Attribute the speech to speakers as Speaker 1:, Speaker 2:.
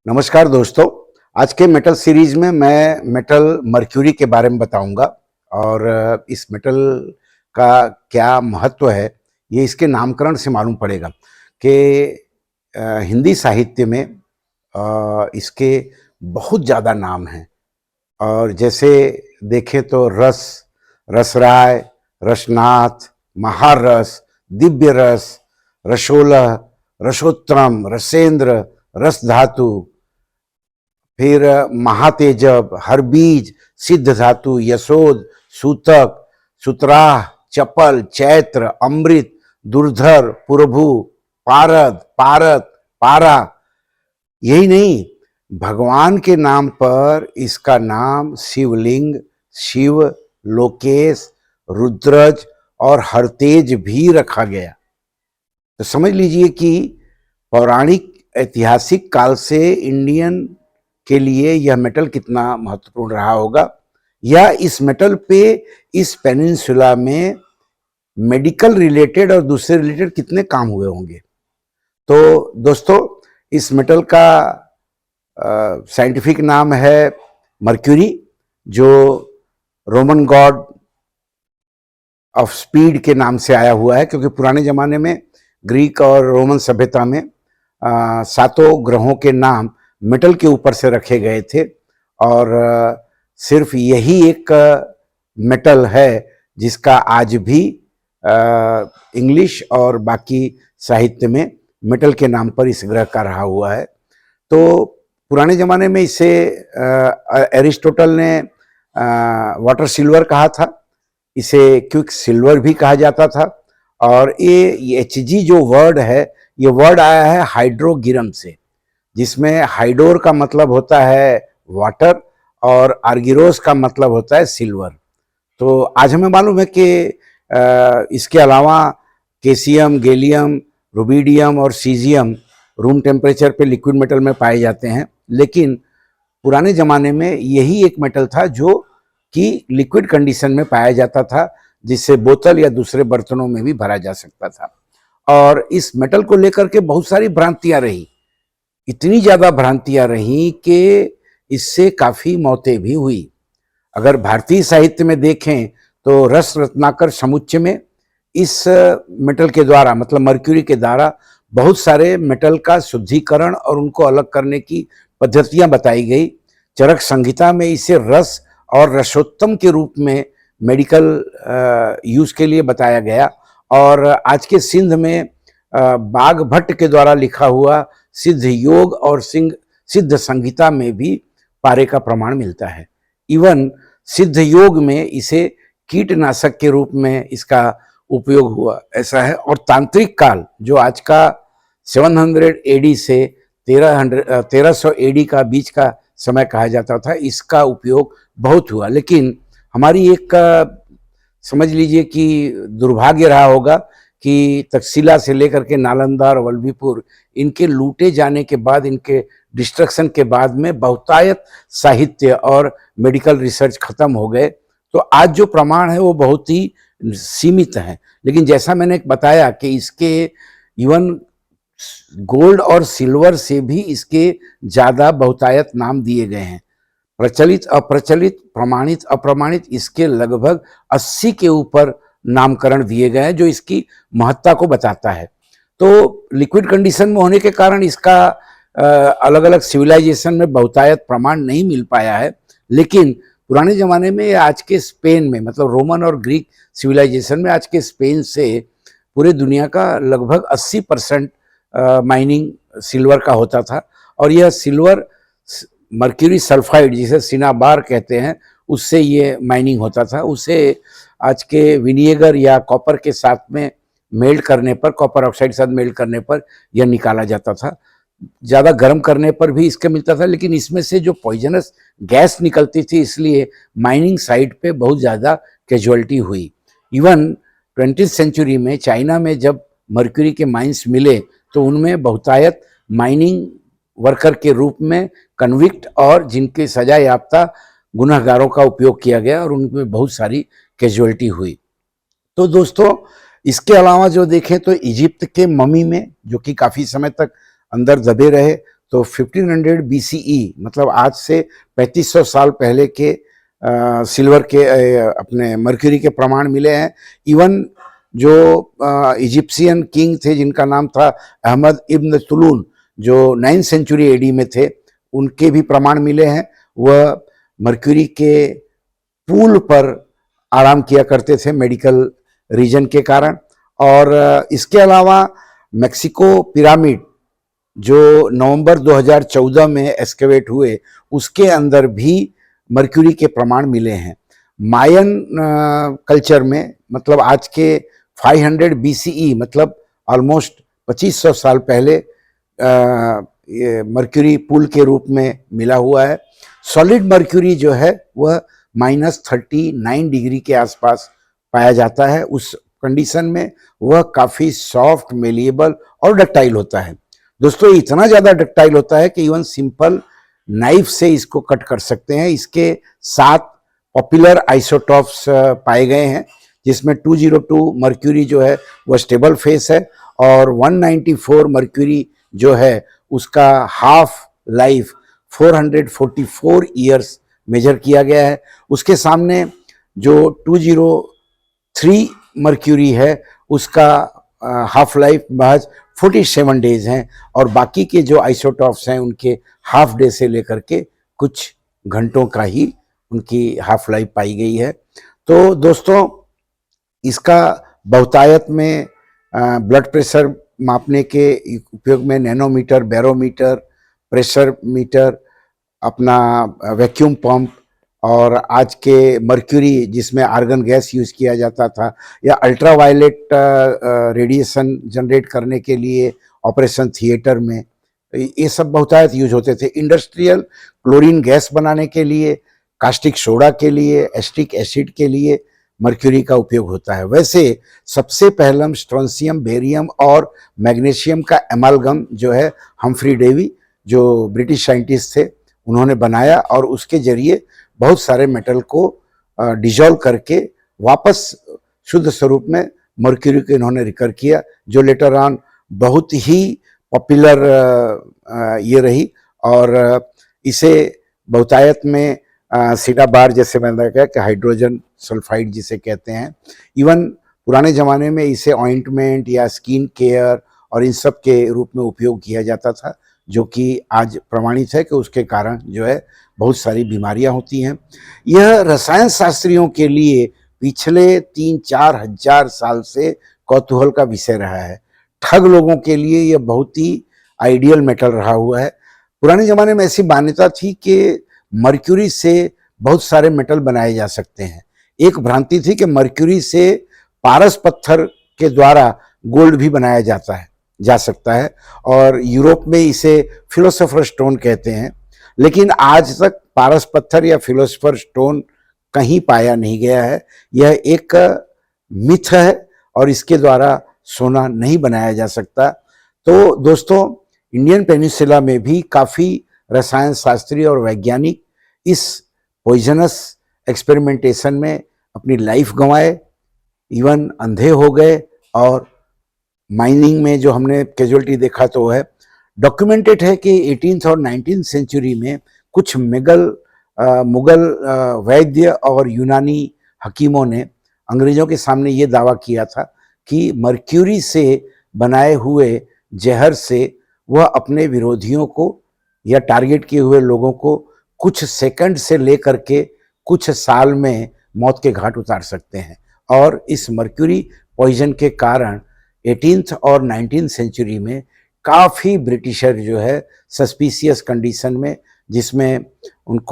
Speaker 1: नमस्कार दोस्तों। आज के मेटल सीरीज में मैं मेटल मर्क्यूरी के बारे में बताऊंगा और इस मेटल का क्या महत्व है ये इसके नामकरण से मालूम पड़ेगा कि हिंदी साहित्य में इसके बहुत ज़्यादा नाम हैं। और जैसे देखें तो रसराय, रसनाथ, महारस, दिव्य रस, रसोलह, रसोत्तम, रसेंद्र, रस धातु, फिर महातेजब, हरबीज, सिद्ध धातु, यशोद, सूतक, सुतराह, चपल, चैत्र, अमृत, दुर्धर, पुरभु, पारद, पारत, पारा। यही नहीं, भगवान के नाम पर इसका नाम शिवलिंग, शिव, लोकेश, रुद्रज और हरतेज भी रखा गया। तो समझ लीजिए कि पौराणिक ऐतिहासिक काल से इंडियन के लिए यह मेटल कितना महत्वपूर्ण रहा होगा, या इस मेटल पे इस पेनिनसुला में मेडिकल रिलेटेड और दूसरे रिलेटेड कितने काम हुए होंगे। तो दोस्तों, इस मेटल का साइंटिफिक नाम है मर्क्यूरी, जो रोमन गॉड ऑफ स्पीड के नाम से आया हुआ है, क्योंकि पुराने ज़माने में ग्रीक और रोमन सभ्यता में सातों ग्रहों के नाम मेटल के ऊपर से रखे गए थे और सिर्फ यही एक मेटल है जिसका आज भी इंग्लिश और बाकी साहित्य में मेटल के नाम पर इस ग्रह का रहा हुआ है। तो पुराने ज़माने में इसे एरिस्टोटल ने वाटर सिल्वर कहा था, इसे क्विक सिल्वर भी कहा जाता था। और ये Hg जो वर्ड है, ये वर्ड आया है हाइड्रोगिरम से, जिसमें हाइडोर का मतलब होता है वाटर और आर्गिरोस का मतलब होता है सिल्वर। तो आज हमें मालूम है कि इसके अलावा कैसियम, गैलियम, रुबिडियम और सीजियम रूम टेम्परेचर पे लिक्विड मेटल में पाए जाते हैं, लेकिन पुराने ज़माने में यही एक मेटल था जो कि लिक्विड कंडीशन में पाया जाता था, जिससे बोतल या दूसरे बर्तनों में भी भरा जा सकता था। और इस मेटल को लेकर के बहुत सारी भ्रांतियां रही, इतनी ज़्यादा भ्रांतियां रही कि इससे काफ़ी मौतें भी हुई। अगर भारतीय साहित्य में देखें तो रस रत्नाकर समुच्चय में इस मेटल के द्वारा, मतलब मर्क्यूरी के द्वारा, बहुत सारे मेटल का शुद्धिकरण और उनको अलग करने की पद्धतियां बताई गई। चरक संहिता में इसे रस और रसोत्तम के रूप में मेडिकल यूज़ के लिए बताया गया। और आज के सिंध में बाघ भट्ट के द्वारा लिखा हुआ सिद्ध योग और सिद्ध संहिता में भी पारे का प्रमाण मिलता है। इवन सिद्ध योग में इसे कीटनाशक के रूप में इसका उपयोग हुआ, ऐसा है। और तांत्रिक काल, जो आज का 700 AD से 1300 AD का बीच का समय कहा जाता था, इसका उपयोग बहुत हुआ। लेकिन हमारी एक समझ लीजिए कि दुर्भाग्य रहा होगा कि तक्षशिला से लेकर के नालंदा और वल्लभीपुर, इनके लूटे जाने के बाद, इनके डिस्ट्रक्शन के बाद में बहुतायत साहित्य और मेडिकल रिसर्च खत्म हो गए। तो आज जो प्रमाण है वो बहुत ही सीमित है। लेकिन जैसा मैंने बताया कि इसके इवन गोल्ड और सिल्वर से भी इसके ज़्यादा बहुतायत नाम दिए गए हैं। प्रचलित, अप्रचलित, प्रमाणित, अप्रमाणित, इसके लगभग 80 के ऊपर नामकरण दिए गए हैं, जो इसकी महत्ता को बताता है। तो लिक्विड कंडीशन में होने के कारण इसका अलग अलग सिविलाइजेशन में बहुतायत प्रमाण नहीं मिल पाया है। लेकिन पुराने ज़माने में आज के स्पेन में, मतलब रोमन और ग्रीक सिविलाइजेशन में आज के स्पेन से पूरे दुनिया का लगभग 80% माइनिंग सिल्वर का होता था। और यह सिल्वर मर्क्यूरी सल्फाइड, जिसे सिनाबार कहते हैं, उससे ये माइनिंग होता था। उसे आज के विनिएगर या कॉपर के साथ में मेल्ट करने पर, कॉपर ऑक्साइड के साथ मेल्ट करने पर यह निकाला जाता था। ज़्यादा गर्म करने पर भी इसका मिलता था, लेकिन इसमें से जो पॉइजनस गैस निकलती थी, इसलिए माइनिंग साइट पे बहुत ज़्यादा कैजुअलिटी हुई। इवन 20वीं सेंचुरी में चाइना में जब मर्क्यूरी के माइंस मिले तो उनमें बहुतायत माइनिंग वर्कर के रूप में कन्विक्ट और जिनके सजा याफ्ता गुनहगारों का उपयोग किया गया और उनमें बहुत सारी कैजुअलिटी हुई। तो दोस्तों, इसके अलावा जो देखें तो इजिप्ट के ममी में, जो कि काफ़ी समय तक अंदर दबे रहे, तो 1500 BCE मतलब आज से 3500 साल पहले के सिल्वर के अपने मर्क्यूरी के प्रमाण मिले हैं। इवन जो इजिप्शियन किंग थे जिनका नाम था अहमद इब्न तुलून, जो 9th सेंचुरी एडी में थे, उनके भी प्रमाण मिले हैं। वह मर्क्यूरी के पूल पर आराम किया करते थे मेडिकल रीजन के कारण। और इसके अलावा मेक्सिको पिरामिड जो नवंबर 2014 में एक्सकेवेट हुए, उसके अंदर भी मर्क्यूरी के प्रमाण मिले हैं। मायन कल्चर में मतलब आज के 500 BCE मतलब ऑलमोस्ट 2500 साल पहले ये मर्क्यूरी पूल के रूप में मिला हुआ है। सॉलिड मर्क्यूरी जो है वह -39 डिग्री के आसपास पाया जाता है। उस कंडीशन में वह काफ़ी सॉफ्ट, मेलिएबल और डक्टाइल होता है। दोस्तों, इतना ज़्यादा डक्टाइल होता है कि इवन सिंपल नाइफ से इसको कट कर सकते हैं। इसके 7 पॉपुलर आइसोटॉप्स पाए गए हैं, जिसमें 202 मर्क्यूरी जो है वह स्टेबल फेस है, और 194 मर्क्यूरी जो है उसका हाफ लाइफ 444 ईयर्स मेजर किया गया है। उसके सामने जो 203 मर्क्यूरी है उसका हाफ लाइफ महज 47 डेज हैं, और बाकी के जो आइसोटॉप्स हैं उनके हाफ डे से लेकर के कुछ घंटों का ही उनकी हाफ लाइफ पाई गई है। तो दोस्तों, इसका बहुतायत में ब्लड प्रेशर मापने के उपयोग में नैनोमीटर, बैरोमीटर, प्रेशर मीटर, अपना वैक्यूम पंप, और आज के मर्क्यूरी जिसमें आर्गन गैस यूज़ किया जाता था, या अल्ट्रावायलेट रेडिएशन जनरेट करने के लिए ऑपरेशन थिएटर में ये सब बहुतायत यूज होते थे। इंडस्ट्रियल क्लोरीन गैस बनाने के लिए, कास्टिक सोडा के लिए, एस्टिक एसिड के लिए मर्क्यूरी का उपयोग होता है। वैसे सबसे पहला स्ट्रोंशियम, बेरियम और मैग्नीशियम का एमालगम जो है हम्फ्री डेवी, जो ब्रिटिश साइंटिस्ट थे, उन्होंने बनाया, और उसके जरिए बहुत सारे मेटल को डिजॉल्व करके वापस शुद्ध स्वरूप में मर्क्यूरी को इन्होंने रिकर किया, जो लेटर ऑन बहुत ही पॉपुलर ये रही। और इसे बहुतायत में सीडा बार, जैसे मैंने कहा कि हाइड्रोजन सल्फाइड जिसे कहते हैं, इवन पुराने ज़माने में इसे ऑइंटमेंट या स्किन केयर और इन सब के रूप में उपयोग किया जाता था, जो कि आज प्रमाणित है कि उसके कारण जो है बहुत सारी बीमारियां होती हैं। यह रसायन शास्त्रियों के लिए पिछले 3-4 हजार साल से कौतूहल का विषय रहा है। ठग लोगों के लिए यह बहुत ही आइडियल मेटल रहा हुआ है। पुराने ज़माने में ऐसी मान्यता थी कि मर्क्यूरी से बहुत सारे मेटल बनाए जा सकते हैं। एक भ्रांति थी कि मर्क्यूरी से पारस पत्थर के द्वारा गोल्ड भी बनाया जा सकता है, और यूरोप में इसे फिलोसोफर स्टोन कहते हैं। लेकिन आज तक पारस पत्थर या फिलोसोफर स्टोन कहीं पाया नहीं गया है। यह एक मिथ है और इसके द्वारा सोना नहीं बनाया जा सकता। तो दोस्तों, इंडियन पेनिनसुला में भी काफ़ी रसायन शास्त्री और वैज्ञानिक इस पॉइजनस एक्सपेरिमेंटेशन में अपनी लाइफ गंवाए, इवन अंधे हो गए, और माइनिंग में जो हमने कैजुअलिटी देखा तो है डॉक्यूमेंटेड है कि 18th और 19th सेंचुरी में कुछ मुगल वैद्य और यूनानी हकीमों ने अंग्रेजों के सामने ये दावा किया था कि मर्क्यूरी से बनाए हुए जहर से वह अपने विरोधियों को या टारगेट किए हुए लोगों को कुछ सेकंड से लेकर के कुछ साल में मौत के घाट उतार सकते हैं। और इस मर्क्यूरी पॉइजन के कारण 18th और 19th सेंचुरी में काफ़ी ब्रिटिशर जो है सस्पिशियस कंडीशन में, जिसमें उनको